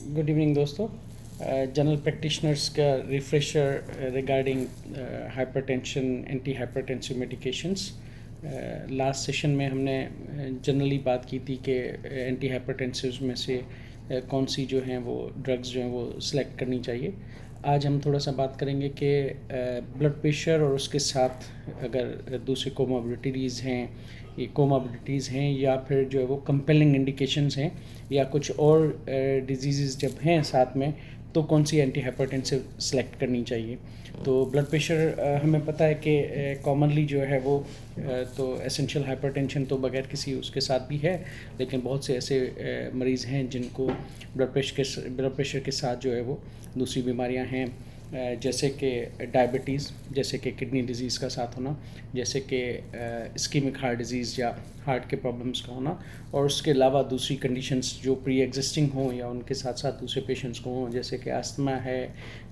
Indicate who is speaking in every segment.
Speaker 1: Good evening दोस्तों। General practitioners का refresher regarding hypertension, anti hypertensive medications. Last session में हमने जनरली बात की थी कि एंटी हाइपरटेंसिव्स में से कौन सी जो हैं वो ड्रग्स जो हैं वो सिलेक्ट करनी चाहिए। आज हम थोड़ा सा बात करेंगे कि ब्लड प्रेशर और उसके साथ अगर दूसरे कोमॉर्बिडिटीज़ हैं या फिर जो है वो कंपेलिंग इंडिकेशंस हैं या कुछ और डिजीज़ जब हैं साथ में, तो कौन सी एंटी हाइपरटेंसिव सेलेक्ट करनी चाहिए। तो ब्लड प्रेशर हमें पता है कि कॉमनली जो है वो तो एसेंशियल हाइपरटेंशन तो बगैर किसी उसके साथ भी है, लेकिन बहुत से ऐसे मरीज़ हैं जिनको ब्लड प्रेशर के साथ जो है वो दूसरी बीमारियां हैं, जैसे कि डायबिटीज़, जैसे कि किडनी डिजीज़ का साथ होना, जैसे कि इस्कीमिक हार्ट डिजीज़ या हार्ट के प्रॉब्लम्स का होना, और उसके अलावा दूसरी कंडीशंस जो प्री एग्जिस्टिंग हों या उनके साथ साथ दूसरे पेशेंट्स को हों, जैसे कि अस्थमा है,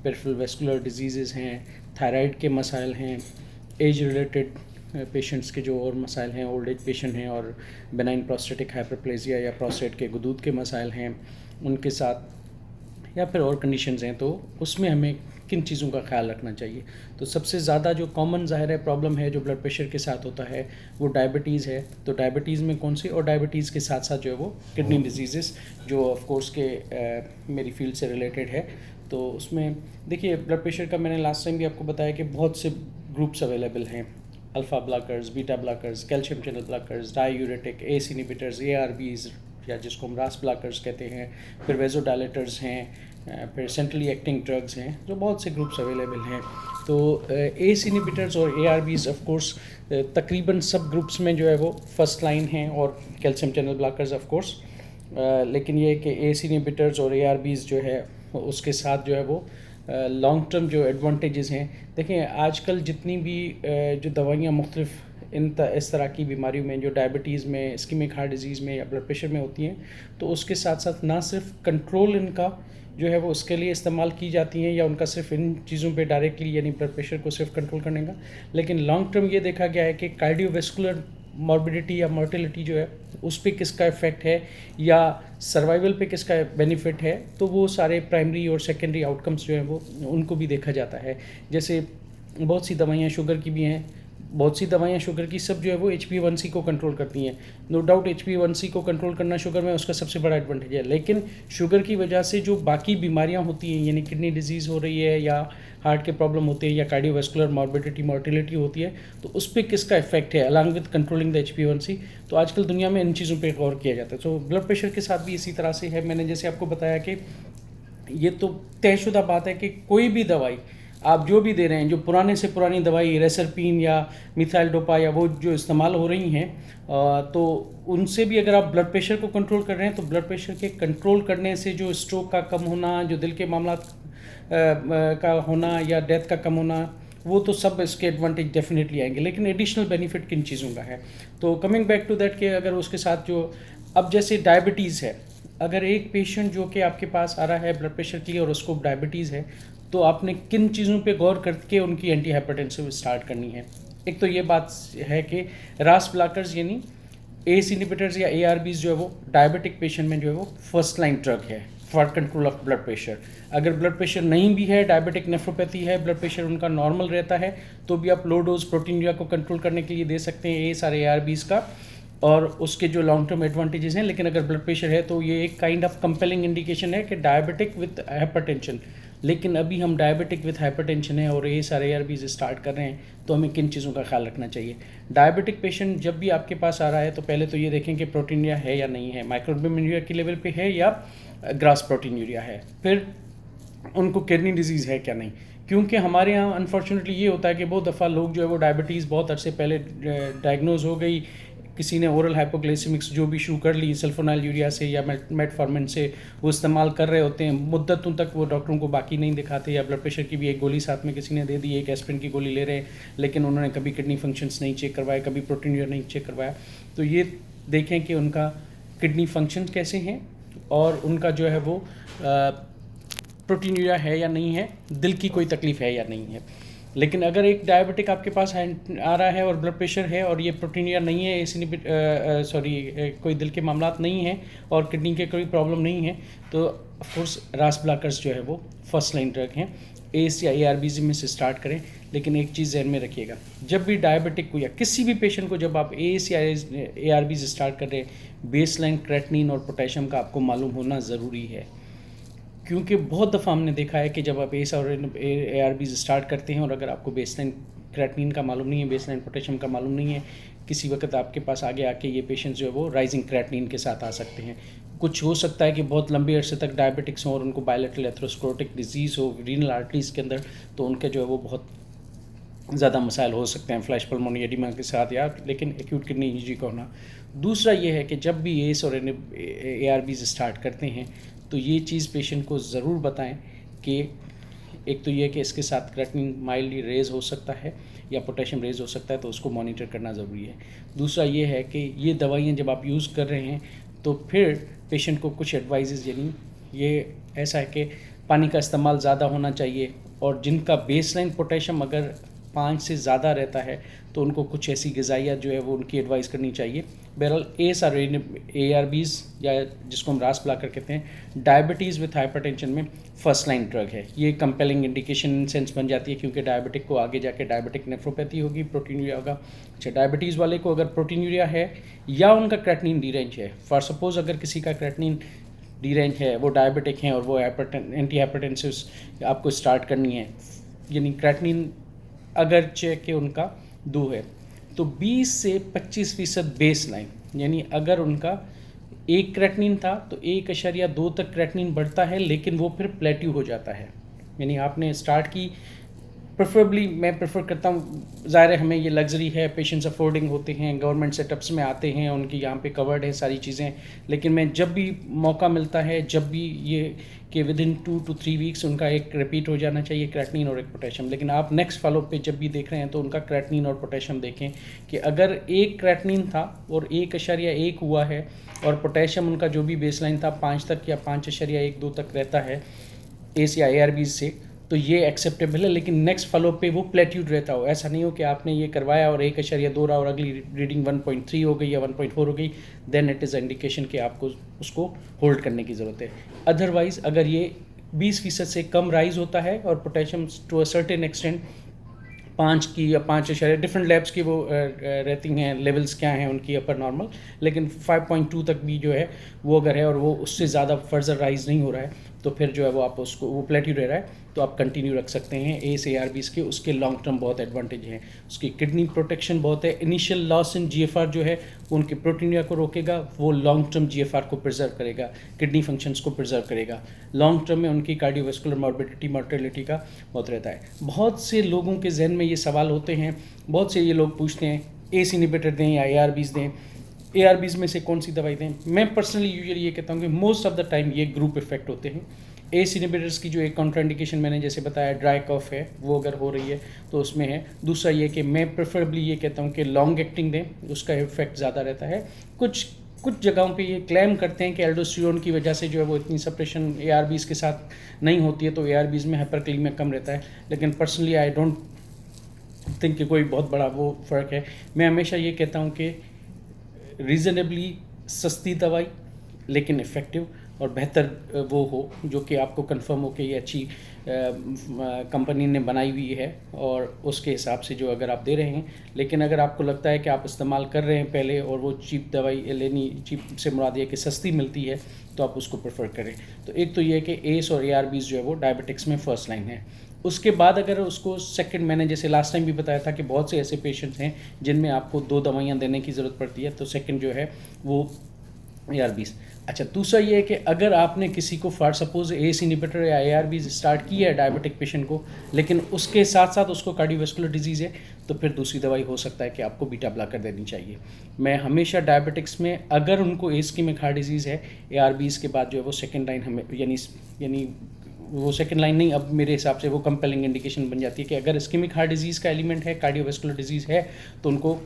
Speaker 1: पेरिफेरल वेस्कुलर डिजीज़ हैं, थायराइड के मसाइल हैं, एज रिलेटेड पेशेंट्स के जो और मसाइल हैं, ओल्ड एज पेशेंट हैं, और बेनाइन प्रोस्टेटिक हाइपरप्लेजिया या प्रोस्टेट के गुदूद के मसाइल हैं उनके साथ, या फिर और कंडीशंस हैं, तो उसमें हमें किन चीज़ों का ख्याल रखना चाहिए। तो सबसे ज़्यादा जो कॉमन ज़ाहिर है प्रॉब्लम है जो ब्लड प्रेशर के साथ होता है वो डायबिटीज़ है। तो डायबिटीज़ में कौन सी, और डायबिटीज़ के साथ साथ जो है वो किडनी डिजीज़ जो ऑफ कोर्स के मेरी फील्ड से रिलेटेड है। तो उसमें देखिए, ब्लड प्रेशर का मैंने लास्ट टाइम भी आपको बताया कि बहुत से ग्रुप्स अवेलेबल हैं। Alpha blockers, beta blockers, calcium channel blockers, diuretic, S inhibitors, ARBs या जिसको हम रास ब्लॉकर्स कहते हैं, फिर वेजोडाइलेटर्स हैं, फिर सेंट्रली एक्टिंग ड्रग्स हैं, जो बहुत से ग्रुप्स अवेलेबल हैं। तो एस इनहिबिटर्स और ARBs ऑफ कोर्स तकरीबन सब ग्रुप्स में जो है वो फर्स्ट लाइन हैं, और calcium channel blockers of course. लेकिन ये है कि एस इनहिबिटर्स और ARBs जो है उसके साथ जो है वो लॉन्ग टर्म जो एडवांटेजेस हैं, देखें आजकल जितनी भी जो दवाइयाँ मुख्तलिफ इस तरह की बीमारियों में, जो डायबिटीज़ में, इस्कीमिक हार्ट डिजीज़ में या ब्लड प्रेशर में होती हैं, तो उसके साथ साथ ना सिर्फ कंट्रोल इनका जो है वो उसके लिए इस्तेमाल की जाती हैं, या उनका सिर्फ इन चीज़ों पे डायरेक्टली यानी ब्लड प्रेशर को सिर्फ कंट्रोल करने का, लेकिन लॉन्ग टर्म ये देखा गया है कि कार्डियोवैस्कुलर मॉर्बिडिटी या मोर्टिलिटी जो है उस पर किसका इफ़ेक्ट है या सर्वाइवल पे किसका बेनिफिट है, तो वो सारे प्राइमरी और सेकेंडरी आउटकम्स जो हैं वो उनको भी देखा जाता है। जैसे बहुत सी दवाइयाँ शुगर की भी हैं, बहुत सी दवाइयाँ शुगर की सब जो है वो HbA1c को कंट्रोल करती हैं। नो डाउट HbA1c को कंट्रोल करना शुगर में उसका सबसे बड़ा एडवांटेज है, लेकिन शुगर की वजह से जो बाकी बीमारियाँ होती हैं, यानी किडनी डिजीज़ हो रही है या हार्ट के प्रॉब्लम होते हैं या कार्डियोवैस्कुलर मॉर्बिडिटी, मोर्टिलिटी होती है, तो उस पर किसका इफेक्ट है along with controlling the HbA1c। तो आजकल दुनिया में इन चीज़ों पर गौर किया जाता है। तो ब्लड प्रेशर के साथ भी इसी तरह से है। मैंने जैसे आपको बताया कि ये तो तयशुदा बात है कि कोई भी दवाई आप जो भी दे रहे हैं, जो पुराने से पुरानी दवाई रेसरपीन या मिथाइल डोपा या वो जो इस्तेमाल हो रही हैं, तो उनसे भी अगर आप ब्लड प्रेशर को कंट्रोल कर रहे हैं, तो ब्लड प्रेशर के कंट्रोल करने से जो स्ट्रोक का कम होना, जो दिल के मामला का होना या डेथ का कम होना, वो तो सब इसके एडवांटेज डेफिनेटली आएंगे। लेकिन एडिशनल बेनिफिट किन चीज़ों का है, तो कमिंग बैक टू दैट कि अगर उसके साथ जो अब जैसे डायबिटीज़ है, अगर एक पेशेंट जो कि आपके पास आ रहा है ब्लड प्रेशर के लिए और उसको डायबिटीज़ है, तो आपने किन चीज़ों पे गौर करके उनकी एंटी हाइपरटेंसिव स्टार्ट करनी है। एक तो ये बात है कि रास ब्लॉकर्स यानी एस इनहिबिटर्स या ARBs जो है वो डायबिटिक पेशेंट में जो है वो फर्स्ट लाइन ड्रग है for control of blood pressure. अगर ब्लड प्रेशर नहीं भी है, डायबिटिक नेफ्रोपैथी है, ब्लड प्रेशर उनका नॉर्मल रहता है, तो भी आप लो डोज प्रोटीनिया को कंट्रोल करने के लिए दे सकते हैं ये सारे ARBs का, और उसके जो लॉन्ग टर्म एडवांटेजेस हैं। लेकिन अगर ब्लड प्रेशर है तो ये एक काइंड ऑफ कंपेलिंग इंडिकेशन है कि डायबिटिक विथ हाइपरटेंशन। लेकिन अभी हम डायबिटिक विथ हाइपरटेंशन है और ये सारे ARBs स्टार्ट कर रहे हैं, तो हमें किन चीज़ों का ख्याल रखना चाहिए। डायबिटिक पेशेंट जब भी आपके पास आ रहा है, तो पहले तो ये देखें कि प्रोटीनिया है या नहीं है, माइक्रोग्लोबिन के लेवल पे है या ग्रास प्रोटीनूरिया है, फिर उनको किडनी डिजीज़ है क्या नहीं। क्योंकि हमारे यहाँ अनफॉर्चुनेटली ये होता है कि बहुत दफ़ा लोग जो है वो डायबिटीज़ बहुत अरसे पहले डायग्नोज हो गई, किसी ने ओरल हाइपोग्लाइसेमिक्स जो भी शुरू कर ली सल्फोनाइल यूरिया से या मेटफॉर्मिन से, वो इस्तेमाल कर रहे होते हैं मुद्दतों तक, वो डॉक्टरों को बाकी नहीं दिखाते, या ब्लड प्रेशर की भी एक गोली साथ में किसी ने दे दी, एक एस्पिरिन की गोली ले रहे हैं, लेकिन उन्होंने कभी किडनी फंक्शंस नहीं चेक करवाए, कभी प्रोटीन नहीं चेक करवाया। तो ये देखें कि उनका किडनी फंक्शन कैसे हैं और उनका जो है वो प्रोटीन है या नहीं है, दिल की कोई तकलीफ़ है या नहीं है। लेकिन अगर एक डायबिटिक आपके पास आ रहा है और ब्लड प्रेशर है और ये प्रोटीनिया नहीं है, कोई दिल के मामलात नहीं है और किडनी के कोई प्रॉब्लम नहीं है, तो ऑफ कोर्स रास ब्लॉकर्स जो है वो फर्स्ट लाइन ड्रग हैं। एस या ARBs में से स्टार्ट करें, लेकिन एक चीज़ ध्यान में रखिएगा, जब भी डायबिटिक को या किसी भी पेशेंट को जब आप एस या ARBs स्टार्ट कर रहे हैं, बेस लाइन क्रेटिनिन और पोटेशियम का आपको मालूम होना ज़रूरी है। क्योंकि बहुत दफ़ा हमने देखा है कि जब आप एस और ARBs स्टार्ट करते हैं और अगर आपको बेसलाइन क्रेटिनिन का मालूम नहीं है, बेसलाइन पोटेशियम का मालूम नहीं है, किसी वक्त आपके पास आगे आके ये पेशेंट्स जो है वो राइजिंग क्रेटिनिन के साथ आ सकते हैं। कुछ हो सकता है कि बहुत लंबे अरसे तक डायबिटिक्स हों और उनको बायलेटरल एथेरोस्क्लेरोटिक डिजीज़ हो रीनल आर्टरीज़ के अंदर, तो उनके जो है वो बहुत ज़्यादा मसाइल हो सकते हैं फ्लैश पल्मोनी एडिमा के साथ, या लेकिन एक्यूट किडनी इंजरी का होना। दूसरा ये है कि जब भी एस और ARBs स्टार्ट करते हैं तो ये चीज़ पेशेंट को ज़रूर बताएं कि एक तो ये कि इसके साथ क्रेटिनिन माइल्डली रेज हो सकता है या पोटेशियम रेज हो सकता है, तो उसको मॉनिटर करना ज़रूरी है। दूसरा ये है कि ये दवाइयाँ जब आप यूज़ कर रहे हैं तो फिर पेशेंट को कुछ एडवाइजेज़, यानी ये ऐसा है कि पानी का इस्तेमाल ज़्यादा होना चाहिए, और जिनका बेसलाइन पोटेशियम अगर 5 से ज़्यादा रहता है तो उनको कुछ ऐसी ग़िज़ाइयाँ जो है वो उनकी एडवाइस करनी चाहिए। बहरहाल एस और ARBs या जिसको हम रास ब्लॉकर कहते हैं, डायबिटीज़ विथ हाइपरटेंशन में फर्स्ट लाइन ड्रग है। ये कंपेलिंग इंडिकेशन इन सेंस बन जाती है क्योंकि डायबिटिक को आगे जाके डायबिटिक नेफ्रोपैथी होगी, प्रोटीनूरिया होगा। अच्छा, डायबिटीज़ वाले को अगर प्रोटीनूरिया है या उनका क्रेटिनिन डीरेंज है, फॉर सपोज अगर किसी का क्रेटिनिन डीरेंज है, वो डायबिटिक हैं और वो एंटी हाइपरटेंसिव आपको स्टार्ट करनी है, यानी क्रेटिनिन अगर चेक के उनका 2 है, तो 20 से 25% बेस लाइन, यानी अगर उनका 1 क्रेटिनिन था तो 1.2 तक क्रेटिनिन बढ़ता है, लेकिन वो फिर प्लेट्यू हो जाता है। यानी आपने स्टार्ट की, प्रेफरेबली मैं प्रेफर करता हूँ, ज़ाहिर है हमें ये लग्जरी है, पेशेंट्स अफोर्डिंग होते हैं, गवर्नमेंट सेटअप्स में आते हैं, उनकी यहाँ पे कवर्ड है सारी चीज़ें, लेकिन मैं जब भी मौका मिलता है, जब भी ये कि विद इन 2 to 3 वीक्स उनका एक रिपीट हो जाना चाहिए क्रेटिनिन और एक पोटेशियम। लेकिन आप नेक्स्ट फॉलोअप पे जब भी देख रहे हैं तो उनका क्रेटिनिन और पोटेशियम देखें कि अगर 1 क्रेटिनिन था और 1.1 हुआ है और पोटेशियम उनका जो भी बेसलाइन था 5 तक या 5.12 तक रहता है एस या ARBs से, तो ये एक्सेप्टेबल है। लेकिन नेक्स्ट फॉलोअप पे वो प्लेट्यूड रहता हो, ऐसा नहीं हो कि आपने ये करवाया और 1.2 रहा और अगली रीडिंग 1.3 हो गई या 1.4 हो गई, देन इट इज़ इंडिकेशन कि आपको उसको होल्ड करने की ज़रूरत है। अदरवाइज़ अगर ये 20% से कम राइज होता है और potassium to a certain extent 5 की या 5 डिफरेंट लैब्स की वो रहती हैं, लेवल्स क्या हैं उनकी अपर नॉर्मल, लेकिन 5.2 तक भी जो है वो अगर है और वो उससे ज़्यादा फर्दर राइज नहीं हो रहा है, तो फिर जो है वो आप उसको, वो प्लेट्यू रह रहा है तो आप कंटिन्यू रख सकते हैं एस ARBs के। उसके लॉन्ग टर्म बहुत एडवांटेज हैं, उसकी किडनी प्रोटेक्शन बहुत है, इनिशियल लॉस इन GFR जो है वो उनके प्रोटीनिया को रोकेगा, वो लॉन्ग टर्म GFR को प्रिजर्व करेगा, किडनी फंक्शंस को प्रिजर्व करेगा। लॉन्ग टर्म में उनकी कार्डियोवास्कुलर मॉर्बिडिटी मॉर्टेलिटी का बहुत रहता है। बहुत से लोगों के जहन में ये सवाल होते हैं, बहुत से ये लोग पूछते हैं एस इनहिबिटर दें या ARBs दें, ARBs में से कौन सी दवाई दें। मैं पर्सनली यूजुअली ये कहता हूँ कि मोस्ट ऑफ द टाइम ये ग्रुप इफेक्ट होते हैं। एस इनहिबिटर्स की जो एक कॉन्ट्राइंडिकेशन मैंने जैसे बताया, ड्राई कफ है, वो अगर हो रही है तो उसमें है। दूसरा ये कि मैं प्रेफरेबली ये कहता हूँ कि लॉन्ग एक्टिंग दें, उसका इफेक्ट ज़्यादा रहता है। कुछ जगहों पे ये क्लेम करते हैं कि एल्डोस्टेरोन की वजह से जो है वो इतनी सप्रेशन ARBs के साथ नहीं होती है, तो ARBs में हाइपरकैलेमिया कम रहता है, लेकिन पर्सनली आई डोंट थिंक कि कोई बहुत बड़ा वो फ़र्क है। मैं हमेशा ये कहता हूँ कि रीज़नेबली सस्ती दवाई लेकिन इफ़ेक्टिव और बेहतर वो हो, जो कि आपको कंफर्म हो कि ये अच्छी कंपनी ने बनाई हुई है और उसके हिसाब से जो अगर आप दे रहे हैं। लेकिन अगर आपको लगता है कि आप इस्तेमाल कर रहे हैं पहले और वो चीप दवाई लेनी, चीप से मुराद ये कि सस्ती मिलती है, तो आप उसको प्रेफर करें। तो एक तो ये है कि एस और ARBs जो है वो डायबिटिक्स में फर्स्ट लाइन है। उसके बाद अगर उसको सेकंड, मैंने जैसे लास्ट टाइम भी बताया था कि बहुत से ऐसे पेशेंट्स हैं जिनमें आपको 2 दवाइयाँ देने की ज़रूरत पड़ती है, तो सेकंड जो है वो ARBs। अच्छा, दूसरा ये है कि अगर आपने किसी को फॉर सपोज एस इनहिबिटर या ARBs स्टार्ट किया है डायबिटिक पेशेंट को, लेकिन उसके साथ साथ उसको कार्डियोवास्कुलर डिजीज़ है, तो फिर दूसरी दवाई हो सकता है कि आपको बीटा ब्लॉकर देनी चाहिए। मैं हमेशा डायबिटिक्स में अगर उनको इस्केमिक हार्ट डिजीज़ है, ARBs के बाद जो है वो सेकेंड लाइन हमें, यानी वो सेकंड लाइन नहीं, अब मेरे हिसाब से वो कंपेलिंग इंडिकेशन बन जाती है कि अगर इस्केमिक हार्ट डिजीज़ का एलिमेंट है, कार्डियोवास्कुलर डिजीज़ है, तो उनको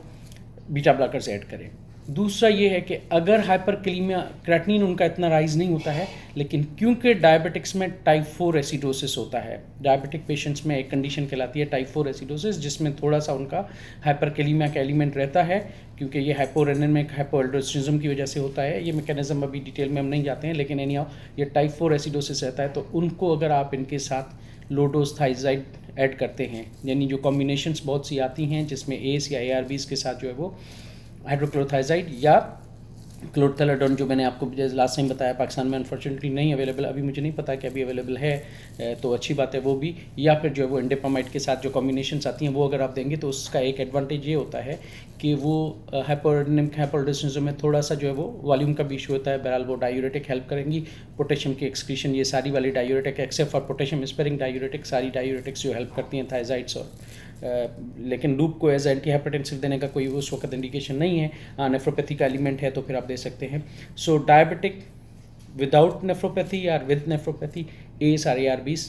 Speaker 1: बीटा ब्लॉकर से ऐड करें। दूसरा ये है कि अगर हाइपरकैलेमिया, क्रेटिनिन उनका इतना राइज नहीं होता है, लेकिन क्योंकि डायबिटिक्स में टाइप 4 एसिडोसिस होता है, डायबिटिक पेशेंट्स में एक कंडीशन कहलाती है टाइप 4 एसिडोसिस, जिसमें थोड़ा सा उनका हाइपरकैलेमिया का एलिमेंट रहता है, क्योंकि ये हाइपोरेनिमिक हाइपोएल्डोस्टेरिज्म की वजह से होता है। ये मैकेनिज्म अभी डिटेल में हम नहीं जाते हैं, लेकिन एनी हाउ ये टाइप 4 एसिडोसिस रहता है। तो उनको अगर आप इनके साथ लो डोज थाइजाइड ऐड करते हैं, यानी जो कॉम्बिनेशंस बहुत सी आती हैं जिसमें एस या ARBs के साथ जो है वो हाइड्रोक्लोरोथाइजाइड या क्लोरथेलाडोन, जो मैंने आपको लास्ट टाइम बताया, पाकिस्तान में अनफॉर्चुनेटली नहीं अवेलेबल, अभी मुझे नहीं पता कि अभी अवेलेबल है, तो अच्छी बात है वो भी, या फिर जो है वो इंडेपामाइड के साथ जो कॉम्बिनेशंस आती हैं वो अगर आप देंगे तो उसका एक एडवांटेज ये होता है कि वो हाइपोरेनिमिक हाइपोएल्डोस्टेरिज्म में थोड़ा सा जो है वो वॉल्यूम का भी इशू होता है, बहरहाल वो डायूरेटिक हेल्प करेंगी, पोटेशियम की एक्सक्रीशन, ये सारी वाली diuretic except for potassium sparing diuretic, सारी डायूरेटिक्स जो हेल्प करती हैं थायजाइड्स और लेकिन लूप को एज एंटी हाइपरटेंसिव देने का कोई उस वक्त इंडिकेशन नहीं है। हाँ, नेफ्रोपैथी का एलिमेंट है तो फिर आप दे सकते हैं। सो डायबिटिक विदाउट नेफ्रोपैथी या विद नेफ्रोपैथी, एस और ARBs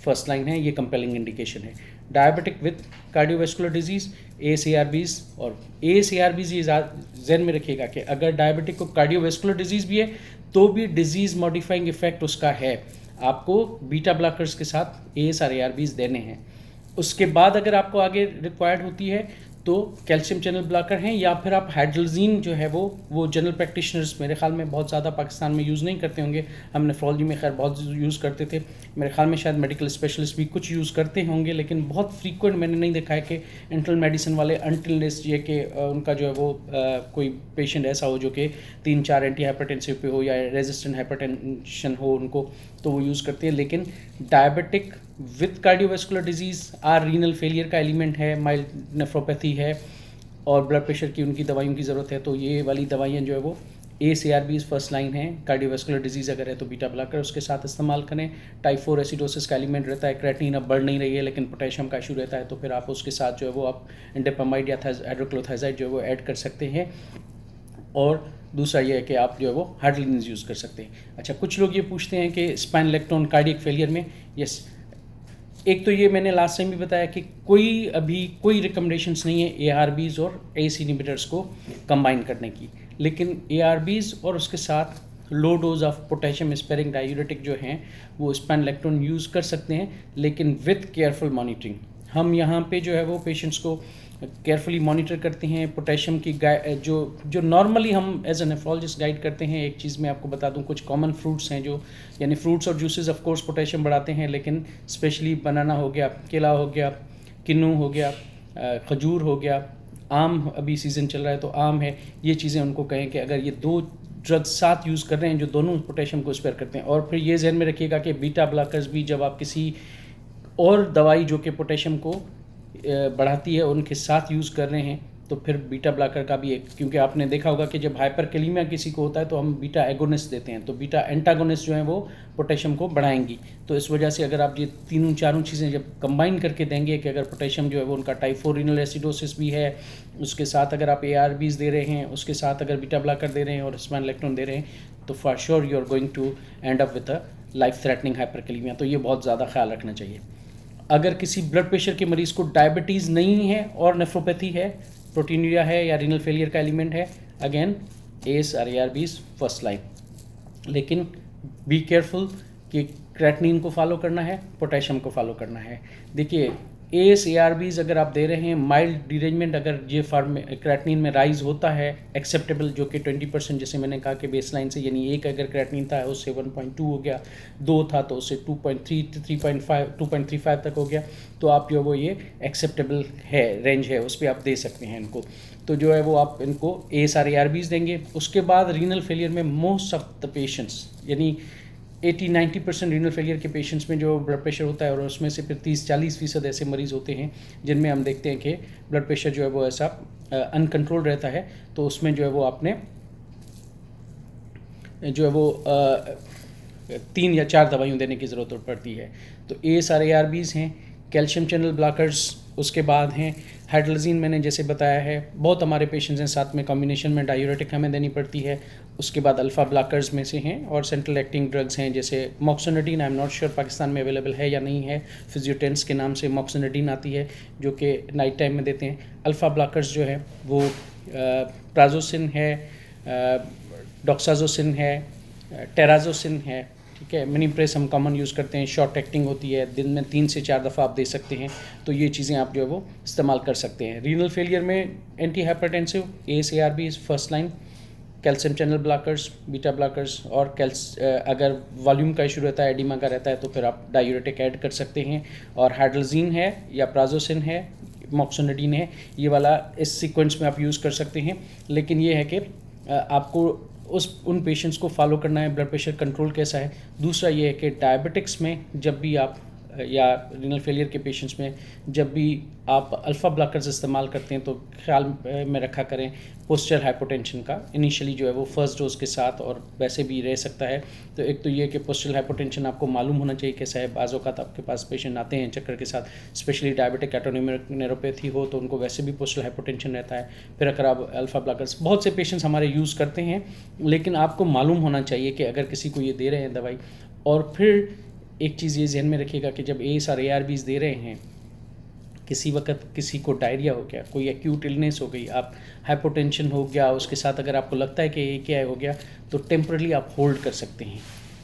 Speaker 1: फर्स्ट लाइन है, ये कंपेलिंग इंडिकेशन है। Diabetic with cardiovascular disease, S ARBs, और एस ARBs ये ज़हन में रखिएगा कि अगर डायबिटिक को कार्डियोवास्कुलर डिजीज़ भी है तो भी डिजीज़ मॉडिफाइंग इफेक्ट उसका है, आपको बीटा ब्लॉकर्स के साथ एस और ARBs देने हैं। उसके बाद अगर आपको आगे रिक्वायर्ड होती है तो कैल्शियम चैनल ब्लॉकर हैं, या फिर आप हाइड्रोजीन जो है वो जनरल प्रैक्टिशनर्स मेरे ख्याल में बहुत ज़्यादा पाकिस्तान में यूज़ नहीं करते होंगे, हम नेफ्रोलॉजी में खैर बहुत यूज़ करते थे, मेरे ख्याल में शायद मेडिकल स्पेशलिस्ट भी कुछ यूज़ करते होंगे, लेकिन बहुत फ्रीक्वेंट मैंने नहीं देखा है कि इंटरनल मेडिसिन वाले, अनटिल ये कि उनका जो है वो कोई पेशेंट ऐसा हो जो कि 3-4 एंटी हाइपरटेंसिव पे हो या रेजिस्टेंट हाइपरटेंशन हो उनको, तो वो यूज़ करते हैं। लेकिन diabetic with cardiovascular disease or renal failure का एलिमेंट है, माइल्ड नेफ्रोपैथी है और ब्लड प्रेशर की उनकी दवाइयों की ज़रूरत है, तो ये वाली दवाइयाँ जो है वो एस ARBs फर्स्ट लाइन है। कार्डियोवास्कुलर डिजीज़ अगर है तो बीटा ब्लॉकर उसके साथ इस्तेमाल करें। टाइप 4 एसिडोसिस का एलिमेंट रहता है, क्रेटिनिन अब बढ़ नहीं रही है लेकिन पोटेशियम का इशू रहता है, तो फिर आप उसके साथ जो है वो आप इंडेपामाइड या हाइड्रोक्लोरोथाइजाइड जो है वो ऐड कर सकते हैं। और दूसरा ये है कि आप जो है वो हाइड्रोलिन यूज़ कर सकते हैं। अच्छा, कुछ लोग ये पूछते हैं कि स्पाइनलेक्टोन कार्डियक फेलियर में, यस, एक तो ये मैंने लास्ट टाइम भी बताया कि अभी कोई रिकमेंडेशंस नहीं है ARBs और ACE इनहिबिटर्स को कंबाइन करने की, लेकिन ARBs और उसके साथ low dose of potassium sparing diuretic जो हैं वो स्पाइनलेक्टोन यूज़ कर सकते हैं, लेकिन विथ केयरफुल मॉनिटरिंग। हम यहाँ पे जो है वो पेशेंट्स को केयरफुली मॉनिटर करते हैं। पोटेशियम की जो नॉर्मली हम एज ए नेफ्रोलॉजिस्ट गाइड करते हैं, एक चीज़ मैं आपको बता दूं, कुछ कॉमन फ्रूट्स हैं जो, यानी फ्रूट्स और जूसेस ऑफ कोर्स पोटेशियम बढ़ाते हैं, लेकिन स्पेशली बनाना हो गया, केला हो गया, किन्नू हो गया, खजूर हो गया, आम अभी सीज़न चल रहा है तो आम है, ये चीज़ें उनको कहें कि अगर ये 2 ड्रग्स साथ यूज़ कर रहे हैं जो दोनों पोटेशियम को स्पेयर करते हैं। और फिर ये जहन में रखिएगा कि बीटा ब्लॉकर्स भी जब आप किसी और दवाई जो कि पोटेशियम को बढ़ाती है उनके साथ यूज़ कर रहे हैं तो फिर बीटा ब्लॉकर का भी एक, क्योंकि आपने देखा होगा कि जब हाइपरकैलेमिया किसी को होता है तो हम बीटा एगोनिस्ट देते हैं, तो बीटा एंटागोनिस्ट जो है वो पोटेशियम को बढ़ाएंगी। तो इस वजह से अगर आप ये तीनों चारों चीज़ें जब कंबाइन करके देंगे कि अगर पोटेशियम जो है वो उनका टाइप 4 रीनल एसिडोसिस भी है, उसके साथ अगर आप ARBs दे रहे हैं, उसके साथ अगर बीटा ब्लॉकर दे रहे हैं और स्पाइनलेक्टोन दे रहे हैं, तो for sure you are going to end up with a life threatening hyperkalaemia. तो ये बहुत ज़्यादा ख्याल रखना चाहिए। अगर किसी ब्लड प्रेशर के मरीज़ को डायबिटीज़ नहीं है और नेफ्रोपैथी है, प्रोटीनिया है या रीनल फेलियर का एलिमेंट है, अगेन एस और ARBs फर्स्ट लाइन, लेकिन बी केयरफुल कि क्रेटिनिन को फॉलो करना है, पोटेशियम को फॉलो करना है। देखिए एस ARBs अगर आप दे रहे हैं, माइल्ड डिरेंजमेंट अगर ये क्रेटिनिन में राइज होता है एक्सेप्टेबल, जो कि 20% जैसे मैंने कहा कि बेसलाइन से, यानी एक अगर क्रेटिनिन था उससे 1.2 हो गया, 2 था तो उससे 2.3 3.5 2.35 तक हो गया, तो आप जो वो ये एक्सेप्टेबल है, रेंज है, उस पर आप दे सकते हैं इनको। तो जो है वो आप इनको एस और ARBs देंगे। उसके बाद रीनल फेलियर में मोस्ट ऑफ द पेशेंट्स, यानी 80-90% रीनल फेलियर के पेशेंट्स में जो ब्लड प्रेशर होता है, और उसमें से फिर 30-40% ऐसे मरीज़ होते हैं जिनमें हम देखते हैं कि ब्लड प्रेशर जो है वो ऐसा अनकंट्रोल रहता है, तो उसमें जो है वो आपने जो है वो 3 या 4 दवाइयों देने की ज़रूरत पड़ती है। तो एस और ARBs हैं, कैल्शियम चैनल ब्लॉकर्स उसके बाद हैं, हाइड्रोलिन मैंने जैसे बताया है, बहुत हमारे पेशेंट्स हैं, साथ में कॉम्बिनेशन में डायूरेटिक हमें देनी पड़ती है। उसके बाद अल्फ़ा ब्लॉकर्स में से हैं, और सेंट्रल एक्टिंग ड्रग्स हैं जैसे moxonidine, I am not sure Pakistan में अवेलेबल है या नहीं है, फिजियोटेंस के नाम से मॉक्सिनोडिन आती है जो कि नाइट टाइम में देते हैं। अल्फ़ा ब्लॉकर्स जो है वो प्राजोसिन है, डॉक्साजोसिन है, टेराजोसिन है, ठीक है। मिनीप्रेस हम कॉमन यूज़ करते हैं, शॉर्ट एक्टिंग होती है, दिन में 3 से 4 दफ़ा आप दे सकते हैं। तो ये चीज़ें आप जो है वो इस्तेमाल कर सकते हैं। रीनल फेलियर में anti hypertensive ACE-ARB is first line, calcium channel blockers, beta blockers, और अगर वॉल्यूम का इशू रहता है, एडिमा का रहता है, तो फिर आप डायूरेटिक ऐड कर सकते हैं। और हाइड्रोजीन है या प्राजोसिन है, मॉक्सोनिडीन है, ये वाला इस सीक्वेंस में आप यूज़ कर सकते हैं। लेकिन ये है कि आपको उन पेशेंट्स को फॉलो करना है, ब्लड प्रेशर कंट्रोल कैसा है। दूसरा ये है कि डायबिटिक्स में जब भी आप, या रीनल फेलियर के पेशेंट्स में जब भी आप अल्फ़ा ब्लॉकर्स इस्तेमाल करते हैं, तो ख्याल में रखा करें पोस्चर हाइपोटेंशन का इनिशियली जो है वो फर्स्ट डोज के साथ, और वैसे भी रह सकता है। तो एक तो ये कि पोस्चर हाइपोटेंशन आपको मालूम होना चाहिए कैसा है। बाज़ औक़ात आपके पास पेशेंट आते हैं चक्कर के साथ, स्पेशली डायबिटिक ऑटोनोमिक न्यूरोपैथी हो तो उनको वैसे भी पोस्चर हाइपोटेंशन रहता है। फिर अगर आप अल्फ़ा ब्लॉकर्स बहुत से पेशेंट्स हमारे यूज़ करते हैं, लेकिन आपको मालूम होना चाहिए कि अगर किसी को ये दे रहे हैं दवाई, और फिर एक चीज़ ये ज़हन में रखिएगा कि जब ACE और ARBs दे रहे हैं, किसी वक्त किसी को डायरिया हो गया, कोई एक्यूट इलनेस हो गई, आप हाइपोटेंशन हो गया, उसके साथ अगर आपको लगता है कि ये क्या हो गया, तो टेम्परली आप होल्ड कर सकते हैं,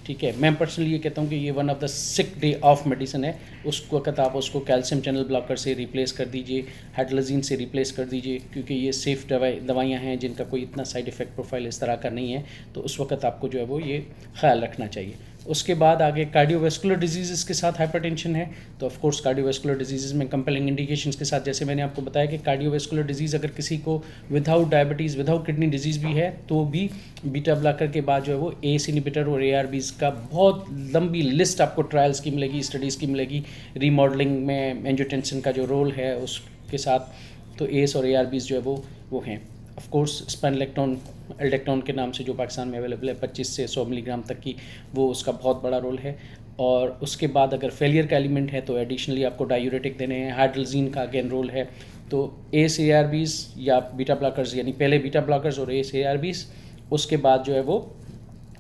Speaker 1: ठीक है। मैं पर्सनली ये कहता हूँ कि ये one of the sick day of medicine है। उस वक्त आप उसको कैल्शियम चैनल ब्लॉकर से रिप्लेस कर दीजिए, हाइड्रोजीन से रिप्लेस कर दीजिए, क्योंकि ये सेफ़ दवाइयाँ हैं जिनका कोई इतना साइड इफ़ेक्ट प्रोफाइल इस तरह का नहीं है। तो उस वक्त आपको जो है वो ये ख्याल रखना चाहिए। उसके बाद आगे कार्डियोवैस्कुलर डिजीज़ के साथ हाइपरटेंशन है, तो ऑफ कोर्स कार्डियोवैस्कुलर डिजीज़ में कंपेलिंग इंडिकेशंस के साथ, जैसे मैंने आपको बताया कि कार्डियोवैस्कुलर डिजीज़ अगर किसी को without diabetes, without kidney disease भी है, तो भी बीटा ब्लॉकर के बाद जो है वो ACE इनहिबिटर और ARBs का बहुत लंबी लिस्ट आपको ट्रायल्स की मिलेगी, स्टडीज़ की मिलेगी। रीमॉडलिंग में एंजियोटेंसिन का जो रोल है उसके साथ, तो ACE और ARBs जो है वो हैं। ऑफ कोर्स स्पेनलेक्टोन, एल्डेक्टोन के नाम से जो पाकिस्तान में अवेलेबल है 25 से 100 मिलीग्राम तक की, वो उसका बहुत बड़ा रोल है। और उसके बाद अगर फेलियर का एलिमेंट है तो एडिशनली आपको डायूरेटिक देने हैं। हाइड्रोजीन का अगेन रोल है। तो ACE-ARBs या बीटा ब्लॉकर्स, यानी पहले बीटा ब्लॉकर्स और ACE-ARBs, उसके बाद जो है वो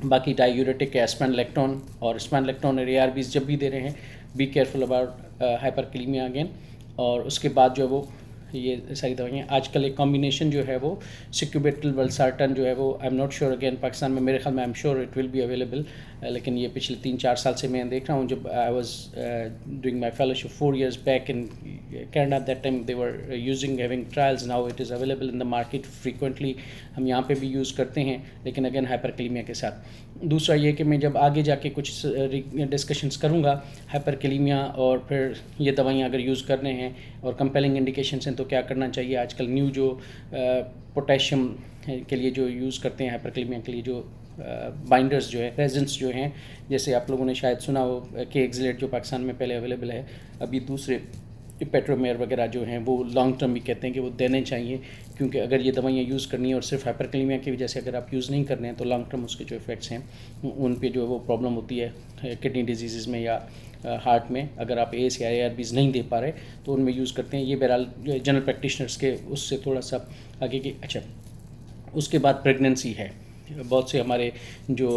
Speaker 1: बाकी डायूरेटिक है, स्पेनलेक्टोन, और स्पेनलेक्टोन और ARBs जब भी दे रहे हैं, be careful about hyperkalaemia again. और उसके बाद जो है वो ये सारी दवाइयाँ, आजकल एक कॉम्बिनेशन जो है वो सिक्यूबेटल वल्सार्टन जो है वो, आई am not sure again Pakistan में, मेरे ख्याल में I am sure it will be available, लेकिन ये पिछले 3-4 साल से मैं देख रहा हूँ। जब I was doing my fellowship 4 years back in Canada, that time they were using, having trials, now it is available in the market frequently. हम यहाँ पे भी यूज़ करते हैं, लेकिन अगेन हाइपरकैलेमिया के साथ। दूसरा ये कि मैं जब आगे जाके कुछ डिस्कशंस करूँगा हाइपरकैलेमिया, और फिर ये दवाइयाँ अगर यूज़ करने हैं और कंपेलिंग इंडिकेशंस हैं तो क्या करना चाहिए। आजकल न्यू जो पोटेशियम के लिए जो यूज़ करते हैं हाइपरकैलेमिया के लिए, जो बाइंडर्स जो है, रेजेंस जो हैं, जैसे आप लोगों ने शायद सुना हो कि एक्सलेट जो पाकिस्तान में पहले अवेलेबल है, अभी दूसरे पेट्रोमेयर वगैरह जो हैं वो लॉन्ग टर्म भी कहते हैं कि वो देने चाहिए, क्योंकि अगर ये दवाइयाँ यूज़ करनी है और सिर्फ हाइपरकैलेमिया की वजह से अगर आप यूज़ नहीं कर रहे हैं, तो लॉन्ग टर्म उसके जो इफ़ेक्ट्स हैं उन पे जो है वो प्रॉब्लम होती है किडनी डिजीज़ में या हार्ट में। अगर आप ACE या ARBs नहीं दे पा रहे तो उनमें यूज़ करते हैं। ये बहरहाल जनरल प्रैक्टिशनर्स के उससे थोड़ा सा आगे की। अच्छा, उसके बाद प्रेगनेंसी है। बहुत से हमारे जो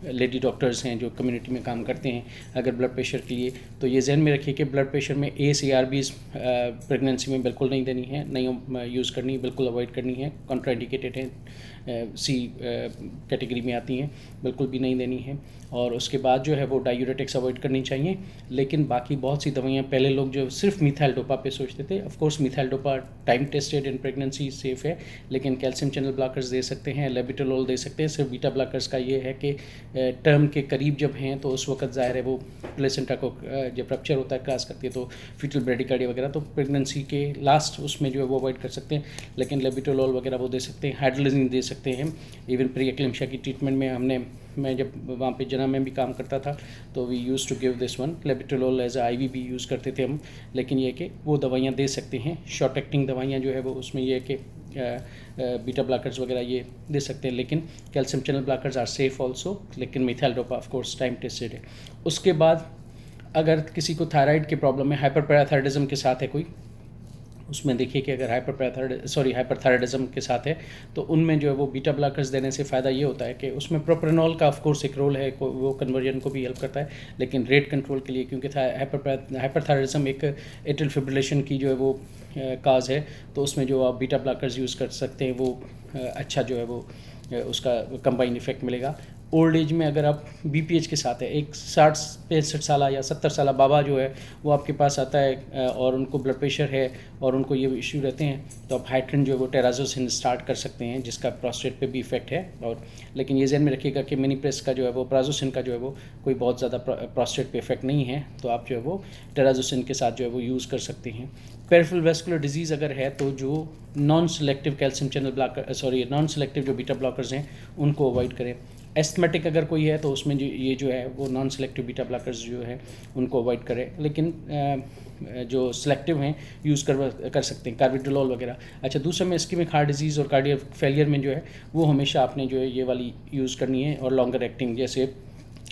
Speaker 1: लेडी डॉक्टर्स हैं जो कम्युनिटी में काम करते हैं, अगर ब्लड प्रेशर के लिए, तो ये जहन में रखिए कि ब्लड प्रेशर में ACE-ARBs प्रेगनेंसी में बिल्कुल नहीं देनी है, नहीं यूज़ करनी, बिल्कुल अवॉइड करनी है, कॉन्ट्राइंडिकेटेड हैं, C कैटेगरी में आती हैं, बिल्कुल भी नहीं देनी है। और उसके बाद जो है वो डायूरेटिक्स अवॉइड करनी चाहिए। लेकिन बाकी बहुत सी दवाइयाँ, पहले लोग जो सिर्फ मिथाइल डोपा पे सोचते थे, of course methyl dopa time tested in pregnancy safe है, लेकिन कैल्शियम चैनल ब्लॉकर्स दे सकते हैं, लेबिटोलोल दे सकते हैं। सिर्फ बीटा ब्लॉकर्स का ये है कि टर्म के करीब जब हैं तो उस वक्त ज़ाहिर है वो प्लेसेंटा को जब रप्चर होता है, क्रॉस करती है, तो फीटल ब्रेडिकार्डिया वगैरह, तो प्रेगनेंसी के लास्ट उसमें जो है वो अवॉइड कर सकते हैं। लेकिन लेबिटोलोल वगैरह वो दे सकते हैं, हाइड्रोलिजिन दे सकते हैं। इवन प्री एक्लेम्शिया की ट्रीटमेंट में मैं जब वहाँ पे जना में भी काम करता था तो we use to give this one labetalol as IV भी यूज़ करते थे हम। लेकिन ये कि वो दवाइयाँ दे सकते हैं, शॉर्ट एक्टिंग दवाइयाँ जो है वो, उसमें ये है कि बीटा ब्लॉकर्स वगैरह ये दे सकते हैं। लेकिन calcium channel blockers are safe also, लेकिन methyl dopa of course time tested है। उसके बाद अगर किसी को थायराइड की प्रॉब्लम है, हाइपरपैराथायराइडिज्म के साथ है कोई, उसमें देखिए कि अगर हाइपरथायराइडिज्म के साथ है तो उनमें जो है वो बीटा ब्लॉकर्स देने से फ़ायदा ये होता है कि उसमें प्रोप्रेनॉल का ऑफ कोर्स एक रोल है, वो कन्वर्जन को भी हेल्प करता है, लेकिन रेट कंट्रोल के लिए, क्योंकि हाइपरथायराइडिज्म एक एट्रियल फिब्रिलेशन की जो है वो काज है, तो उसमें जो आप बीटा ब्लॉकर्स यूज़ कर सकते हैं वो अच्छा जो है वो उसका कंबाइन इफेक्ट मिलेगा। ओल्ड एज में अगर आप बीपीएच के साथ है, एक 60-65 साल या 70 साल बाबा जो है वो आपके पास आता है और उनको ब्लड प्रेशर है और उनको ये इश्यू रहते हैं, तो आप हाइड्रन जो है वो टेराजोसिन स्टार्ट कर सकते हैं, जिसका प्रोस्टेट पे भी इफेक्ट है। और लेकिन ये ज़हन में रखिएगा कि मिनीप्रेस का जो है वो प्राजोसिन का जो है वो कोई बहुत ज़्यादा प्रोस्टेट पे इफेक्ट नहीं है, तो आप जो है वो टेराजोसिन के साथ जो है वो यूज़ कर सकते हैं। पेरिफेरल वेस्कुलर डिजीज़ अगर है तो जो non selective calcium channel blocker non selective जो बीटा ब्लॉकर्स हैं उनको अवॉइड करें। एस्थमेटिक अगर कोई है तो उसमें जो है वो नॉन सेलेक्टिव बीटा ब्लॉकर्स जो है उनको अवॉइड करें, लेकिन जो सेलेक्टिव हैं यूज़ कर सकते हैं, कार्बिडोल वगैरह। अच्छा, दूसरा में इस्कीमिक हार्ट डिजीज़ और कार्डियक फेलियर में जो है वो हमेशा आपने जो है ये वाली यूज़ करनी है, और लॉन्गर एक्टिंग जैसे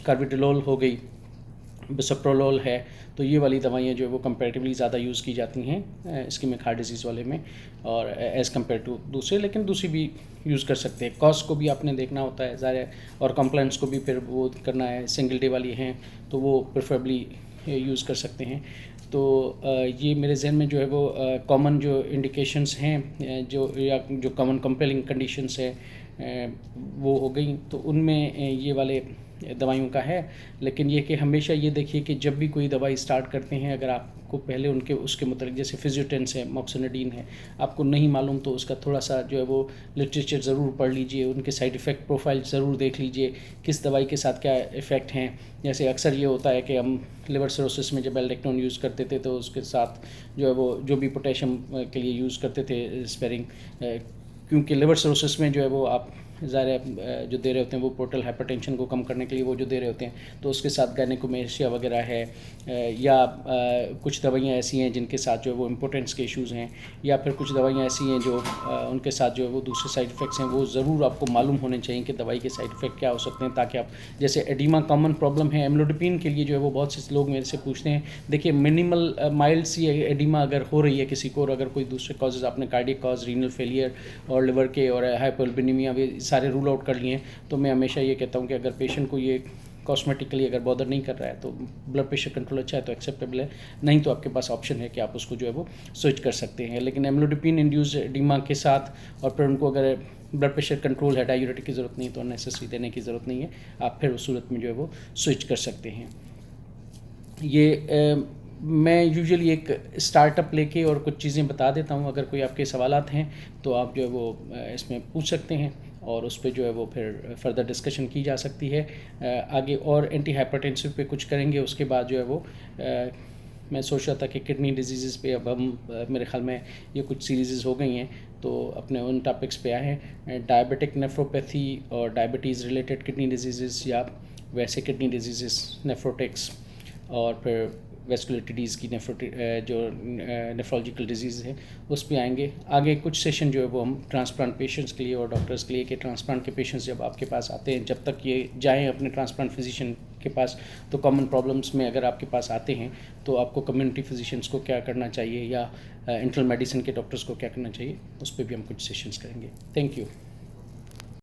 Speaker 1: कार्बिडोल हो गई, बिसोप्रोलोल है, तो ये वाली दवाइयाँ जो है वो कंपैरेटिवली ज़्यादा यूज़ की जाती हैं इस्कीमिक हार्ट डिजीज़ वाले में, और एज़ कम्पेयर टू दूसरे, लेकिन दूसरी भी यूज़ कर सकते हैं। कॉस्ट को भी आपने देखना होता है ज़ाहिर है, और कंप्लेंट्स को भी फिर वो करना है। सिंगल डे वाली हैं तो वो प्रेफरेबली यूज़ कर सकते हैं। तो ये मेरे जहन में जो है वो कॉमन जो इंडिकेशंस हैं जो कॉमन कंपेलिंग कंडीशंस है वो हो गई, तो उनमें ये वाले दवाइयों का है। लेकिन ये कि हमेशा ये देखिए कि जब भी कोई दवाई स्टार्ट करते हैं, अगर आपको पहले उसके मतलब जैसे फिजियोटेंस है, मॉक्सिनोडीन है, आपको नहीं मालूम तो उसका थोड़ा सा जो है वो लिटरेचर ज़रूर पढ़ लीजिए, उनके साइड इफ़ेक्ट प्रोफाइल ज़रूर देख लीजिए, किस दवाई के साथ क्या इफ़ेक्ट हैं। जैसे अक्सर ये होता है कि हम लिवर सिरोसिस में जब एल्डेक्टोन यूज़ करते थे तो उसके साथ जो है वो जो भी पोटेशियम के लिए यूज़ करते थे स्पेरिंग, क्योंकि लिवर सिरोसिस में जो है वो आप ज़ाहिर जो दे रहे होते हैं वो पोर्टल हाइपरटेंशन को कम करने के लिए वो जो दे रहे होते हैं, तो उसके साथ गायनेकोमेस्टिया वगैरह है, या कुछ दवाइयाँ ऐसी हैं जिनके साथ जो है वो इम्पोर्टेंस के इश्यूज़ हैं, या फिर कुछ दवाइयाँ ऐसी हैं जो उनके साथ जो है वो दूसरे साइड इफ़ेक्ट्स हैं, वो ज़रूर आपको मालूम होने चाहिए कि दवाई के साइड इफ़ेक्ट क्या हो सकते हैं, ताकि आप जैसे एडिमा कॉमन प्रॉब्लम है, एम्लोडिपिन के लिए जो है वो बहुत से लोग मेरे से पूछते हैं। देखिए, मिनिमल माइल्ड सी एडिमा अगर हो रही है किसी को, और अगर कोई दूसरे कॉजेज़ आपने कार्डियक कॉज, रीनल फेलियर और लिवर के और हाइपोअल्बिनिमिया सारे रूल आउट कर लिए हैं, तो मैं हमेशा ये कहता हूँ कि अगर पेशेंट को ये कॉस्मेटिकली अगर बॉदर नहीं कर रहा है तो ब्लड प्रेशर कंट्रोल अच्छा है तो एक्सेप्टेबल है, नहीं तो आपके पास ऑप्शन है कि आप उसको जो है वो स्विच कर सकते हैं। लेकिन एम्लोडिपिन इंड्यूस एडिमा के साथ और फिर उनको अगर ब्लड प्रेशर कंट्रोल है, डायूरेटिक की ज़रूरत नहीं, तो अननेसेसरी देने की ज़रूरत नहीं है, आप फिर उस सूरत में जो है वो स्विच कर सकते हैं। ये मैं यूजुअली एक स्टार्टअप लेके और कुछ चीज़ें बता देता हूँ, अगर कोई आपके सवालात हैं तो आप जो है वो इसमें पूछ सकते हैं, और उस पर जो है वो फिर फर्दर डिस्कशन की जा सकती है आगे। और एंटी हाइपरटेंसिव पे कुछ करेंगे, उसके बाद जो है वो मैं सोच रहा था कि किडनी डिजीज़ पे अब हम मेरे ख्याल में ये कुछ सीरीज़ हो गई हैं, तो अपने उन टॉपिक्स पे आए हैं। डायबिटिक नेफ्रोपैथी और डायबिटीज़ रिलेटेड किडनी डिजीज़, या वैसे किडनी डिजीज़ नेफ्रोटिक्स, और फिर वेस्कुलरिटीज़ की जो नेफ्रोलॉजिकल डिजीज़ है उस पे आएंगे। आगे कुछ सेशन जो है वो हम ट्रांसप्लांट पेशेंट्स के लिए और डॉक्टर्स के लिए, कि ट्रांसप्लांट के पेशेंट्स जब आपके पास आते हैं, जब तक ये जाएं अपने ट्रांसप्लांट फिजिशियन के पास, तो कॉमन प्रॉब्लम्स में अगर आपके पास आते हैं तो आपको कम्युनिटी फिजिशियंस को क्या करना चाहिए, या इंटरनल मेडिसिन के डॉक्टर्स को क्या करना चाहिए, उस पर भी हम कुछ सेशंस करेंगे। Thank you.